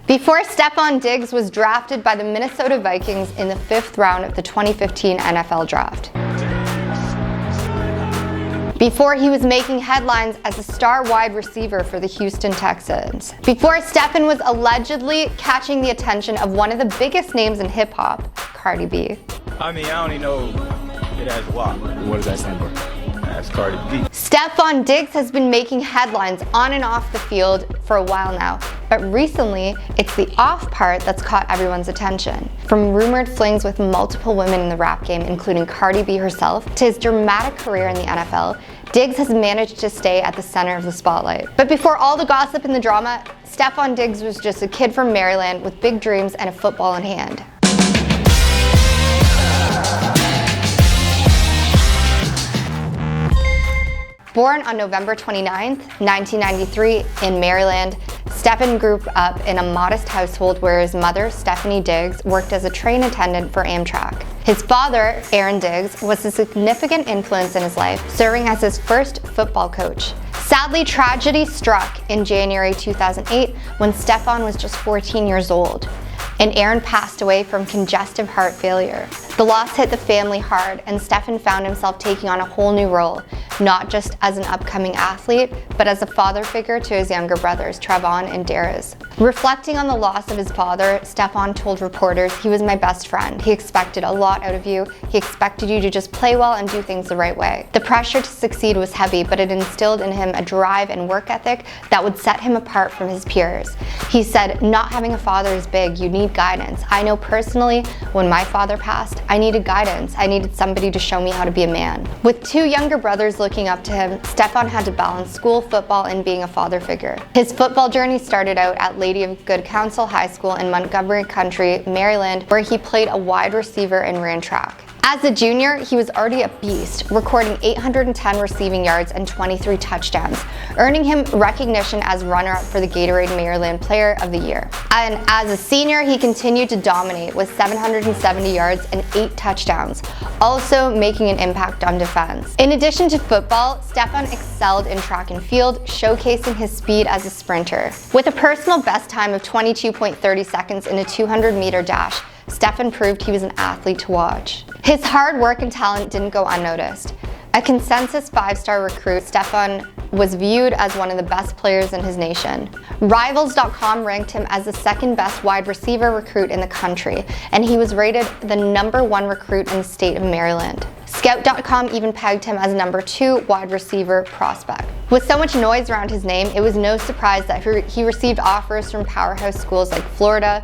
Before Steffon Diggs was drafted by the Minnesota Vikings in the 5th round of the 2015 NFL Draft. Before he was making headlines as a star wide receiver for the Houston Texans. Before Steffon was allegedly catching the attention of one of the biggest names in hip-hop, Cardi B. I mean, I only know it as WAP. What does that stand for? That's Cardi B. Steffon Diggs has been making headlines on and off the field for a while now, but recently it's the off part that's caught everyone's attention. From rumored flings with multiple women in the rap game, including Cardi B herself, to his dramatic career in the NFL, Diggs has managed to stay at the center of the spotlight. But before all the gossip and the drama, Steffon Diggs was just a kid from Maryland with big dreams and a football in hand. Born on November 29, 1993 in Maryland, Steffon grew up in a modest household where his mother, Stephanie Diggs, worked as a train attendant for Amtrak. His father, Aaron Diggs, was a significant influence in his life, serving as his first football coach. Sadly, tragedy struck in January 2008 when Steffon was just 14 years old, and Aaron passed away from congestive heart failure. The loss hit the family hard, and Steffon found himself taking on a whole new role, not just as an upcoming athlete, but as a father figure to his younger brothers, Trevon and Darius. Reflecting on the loss of his father, Steffon told reporters, "He was my best friend. He expected a lot out of you. He expected you to just play well and do things the right way." The pressure to succeed was heavy, but it instilled in him a drive and work ethic that would set him apart from his peers. He said, "Not having a father is big. You need guidance. I know personally, when my father passed, I needed guidance. I needed somebody to show me how to be a man." With two younger brothers looking up to him, Steffon had to balance school, football, and being a father figure. His football journey started out at Lady of Good Counsel High School in Montgomery County, Maryland, where he played a wide receiver and ran track. As a junior, he was already a beast, recording 810 receiving yards and 23 touchdowns, earning him recognition as runner-up for the Gatorade Maryland Player of the Year. And as a senior, he continued to dominate with 770 yards and 8 touchdowns, also making an impact on defense. In addition to football, Steffon excelled in track and field, showcasing his speed as a sprinter. With a personal best time of 22.30 seconds in a 200-meter dash, Steffon proved he was an athlete to watch. His hard work and talent didn't go unnoticed. A consensus 5-star recruit, Steffon was viewed as one of the best players in his nation. Rivals.com ranked him as the second best wide receiver recruit in the country, and he was rated the #1 recruit in the state of Maryland. Scout.com even pegged him as #2 wide receiver prospect. With so much noise around his name, it was no surprise that he received offers from powerhouse schools like Florida,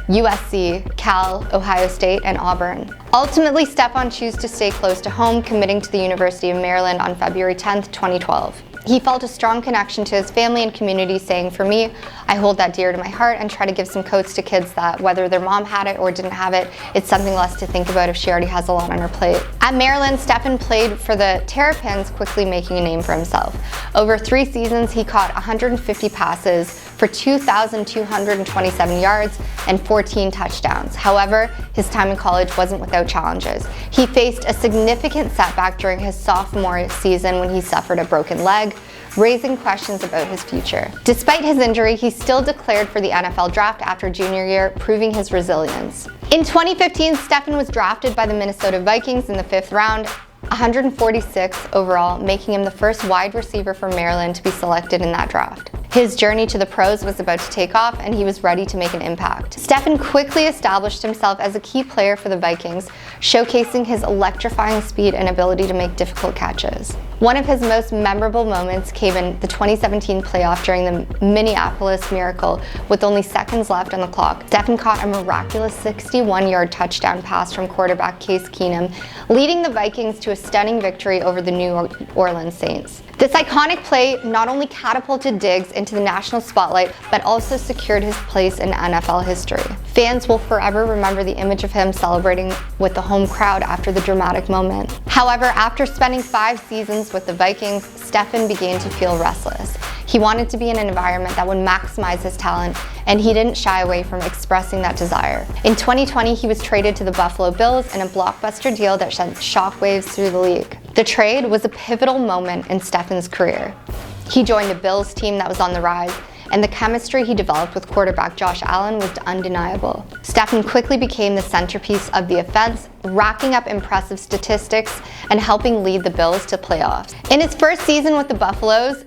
USC, Cal, Ohio State, and Auburn. Ultimately, Steffon chose to stay close to home, committing to the University of Maryland on February 10, 2012. He felt a strong connection to his family and community, saying, "For me, I hold that dear to my heart and try to give some coats to kids that whether their mom had it or didn't have it, it's something less to think about if she already has a lot on her plate." At Maryland, Steffon played for the Terrapins, quickly making a name for himself. Over 3 seasons, he caught 150 passes for 2,227 yards and 14 touchdowns. However, his time in college wasn't without challenges. He faced a significant setback during his sophomore season when he suffered a broken leg, raising questions about his future. Despite his injury, he still declared for the NFL draft after junior year, proving his resilience. In 2015, Steffon was drafted by the Minnesota Vikings in the 5th round, 146th overall, making him the first wide receiver from Maryland to be selected in that draft. His journey to the pros was about to take off, and he was ready to make an impact. Steffon quickly established himself as a key player for the Vikings, showcasing his electrifying speed and ability to make difficult catches. One of his most memorable moments came in the 2017 playoff during the Minneapolis Miracle. With only seconds left on the clock, Steffon caught a miraculous 61-yard touchdown pass from quarterback Case Keenum, leading the Vikings to a stunning victory over the New Orleans Saints. This iconic play not only catapulted Diggs into the national spotlight, but also secured his place in NFL history. Fans will forever remember the image of him celebrating with the home crowd after the dramatic moment. However, after spending 5 seasons with the Vikings, Steffon began to feel restless. He wanted to be in an environment that would maximize his talent, and he didn't shy away from expressing that desire. In 2020, he was traded to the Buffalo Bills in a blockbuster deal that sent shockwaves through the league. The trade was a pivotal moment in Steffon's career. He joined a Bills team that was on the rise, and the chemistry he developed with quarterback Josh Allen was undeniable. Steffon quickly became the centerpiece of the offense, racking up impressive statistics and helping lead the Bills to playoffs. In his first season with the Buffaloes,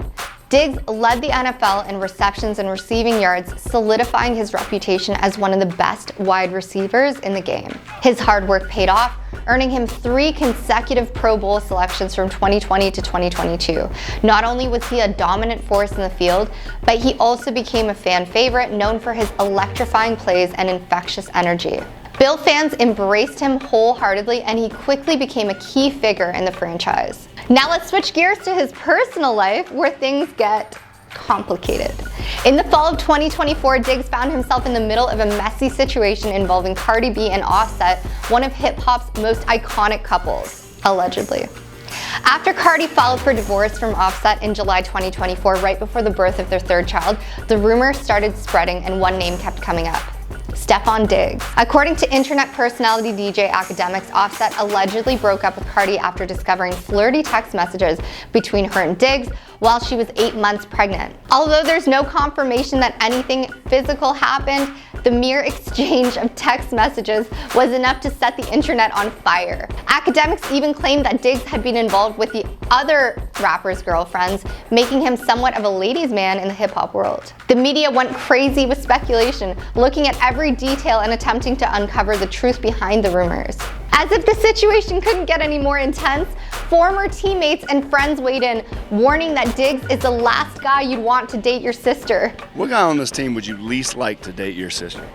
Diggs led the NFL in receptions and receiving yards, solidifying his reputation as one of the best wide receivers in the game. His hard work paid off, earning him 3 consecutive Pro Bowl selections from 2020 to 2022. Not only was he a dominant force in the field, but he also became a fan favorite, known for his electrifying plays and infectious energy. Bill fans embraced him wholeheartedly, and he quickly became a key figure in the franchise. Now let's switch gears to his personal life, where things get complicated. In the fall of 2024, Diggs found himself in the middle of a messy situation involving Cardi B and Offset, one of hip-hop's most iconic couples, allegedly. After Cardi filed for divorce from Offset in July 2024, right before the birth of their 3rd child, the rumors started spreading and one name kept coming up: Steffon Diggs. According to internet personality DJ Academics, Offset allegedly broke up with Cardi after discovering flirty text messages between her and Diggs while she was 8 months pregnant. Although there's no confirmation that anything physical happened, the mere exchange of text messages was enough to set the internet on fire. Academics even claimed that Diggs had been involved with the other rapper's girlfriends, making him somewhat of a ladies' man in the hip-hop world. The media went crazy with speculation, looking at every detail and attempting to uncover the truth behind the rumors. As if the situation couldn't get any more intense, former teammates and friends weighed in, warning that Diggs is the last guy you'd want to date your sister. What guy on this team would you least like to date your sister?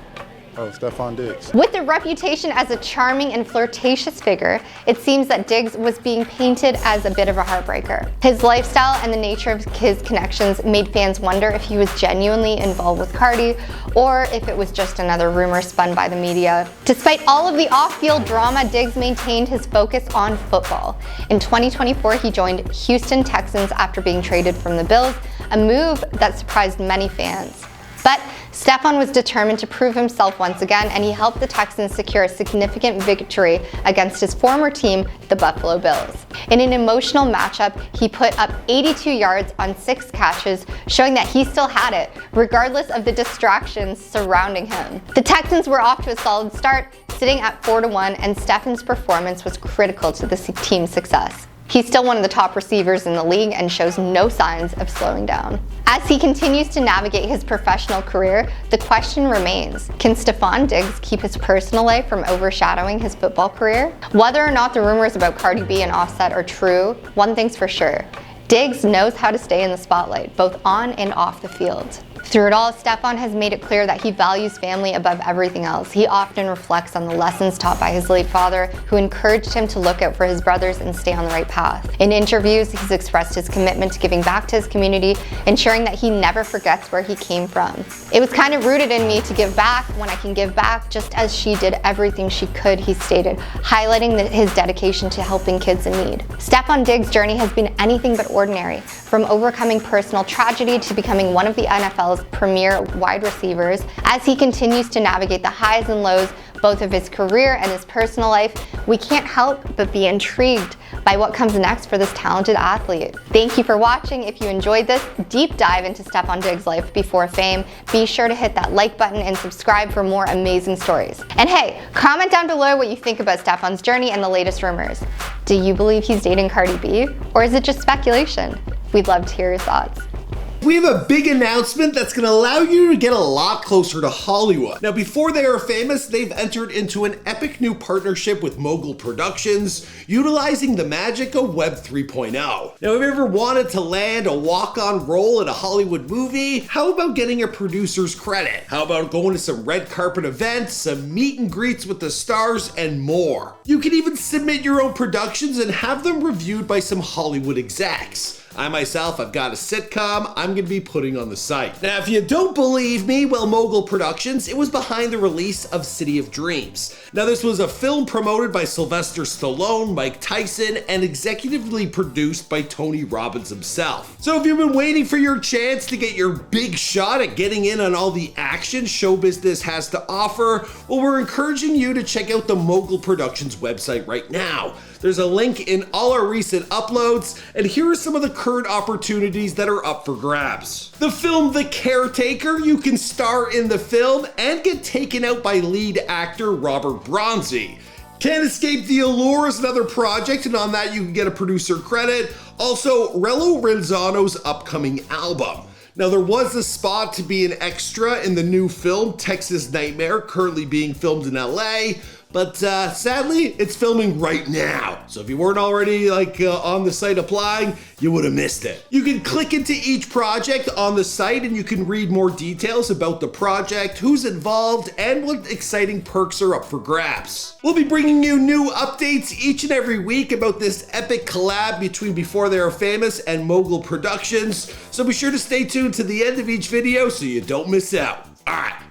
Oh, Steffon Diggs. With a reputation as a charming and flirtatious figure, it seems that Diggs was being painted as a bit of a heartbreaker. His lifestyle and the nature of his connections made fans wonder if he was genuinely involved with Cardi or if it was just another rumor spun by the media. Despite all of the off-field drama, Diggs maintained his focus on football. In 2024, he joined Houston Texans after being traded from the Bills, a move that surprised many fans. But Steffon was determined to prove himself once again, and he helped the Texans secure a significant victory against his former team, the Buffalo Bills. In an emotional matchup, he put up 82 yards on 6 catches, showing that he still had it, regardless of the distractions surrounding him. The Texans were off to a solid start, sitting at 4-1, and Steffon's performance was critical to the team's success. He's still one of the top receivers in the league and shows no signs of slowing down. As he continues to navigate his professional career, the question remains: can Steffon Diggs keep his personal life from overshadowing his football career? Whether or not the rumors about Cardi B and Offset are true, one thing's for sure: Diggs knows how to stay in the spotlight, both on and off the field. Through it all, Steffon has made it clear that he values family above everything else. He often reflects on the lessons taught by his late father, who encouraged him to look out for his brothers and stay on the right path. In interviews, he's expressed his commitment to giving back to his community, ensuring that he never forgets where he came from. "It was kind of rooted in me to give back when I can give back, just as she did everything she could," he stated, highlighting his dedication to helping kids in need. Steffon Diggs' journey has been anything but ordinary. From overcoming personal tragedy to becoming one of the NFL's premier wide receivers, as he continues to navigate the highs and lows both of his career and his personal life, we can't help but be intrigued by what comes next for this talented athlete. Thank you for watching. If you enjoyed this deep dive into Steffon Diggs' life before fame, be sure to hit that like button and subscribe for more amazing stories. And hey, comment down below what you think about Steffon's journey and the latest rumors. Do you believe he's dating Cardi B, or is it just speculation? We'd love to hear your thoughts. We have a big announcement that's going to allow you to get a lot closer to Hollywood. Now, before they are famous, they've entered into an epic new partnership with Mogul Productions, utilizing the magic of Web 3.0. Now, have you ever wanted to land a walk-on role in a Hollywood movie? How about getting a producer's credit? How about going to some red carpet events, some meet and greets with the stars, and more? You can even submit your own productions and have them reviewed by some Hollywood execs. I myself, I've got a sitcom I'm going to be putting on the site. Now, if you don't believe me, well, Mogul Productions, it was behind the release of City of Dreams. Now, this was a film promoted by Sylvester Stallone, Mike Tyson, and executively produced by Tony Robbins himself. So if you've been waiting for your chance to get your big shot at getting in on all the action show business has to offer, well, we're encouraging you to check out the Mogul Productions website right now. There's a link in all our recent uploads, and here are some of the current opportunities that are up for grabs. The film The Caretaker, you can star in the film and get taken out by lead actor Robert Bronzy. Can't Escape the Allure is another project, and on that you can get a producer credit. Also, Relo Renzano's upcoming album. Now, there was a spot to be an extra in the new film Texas Nightmare, currently being filmed in LA, but sadly, it's filming right now. So if you weren't already on the site applying, you would have missed it. You can click into each project on the site and you can read more details about the project, who's involved, and what exciting perks are up for grabs. We'll be bringing you new updates each and every week about this epic collab between Before They Are Famous and Mogul Productions, so be sure to stay tuned to the end of each video so you don't miss out. All right.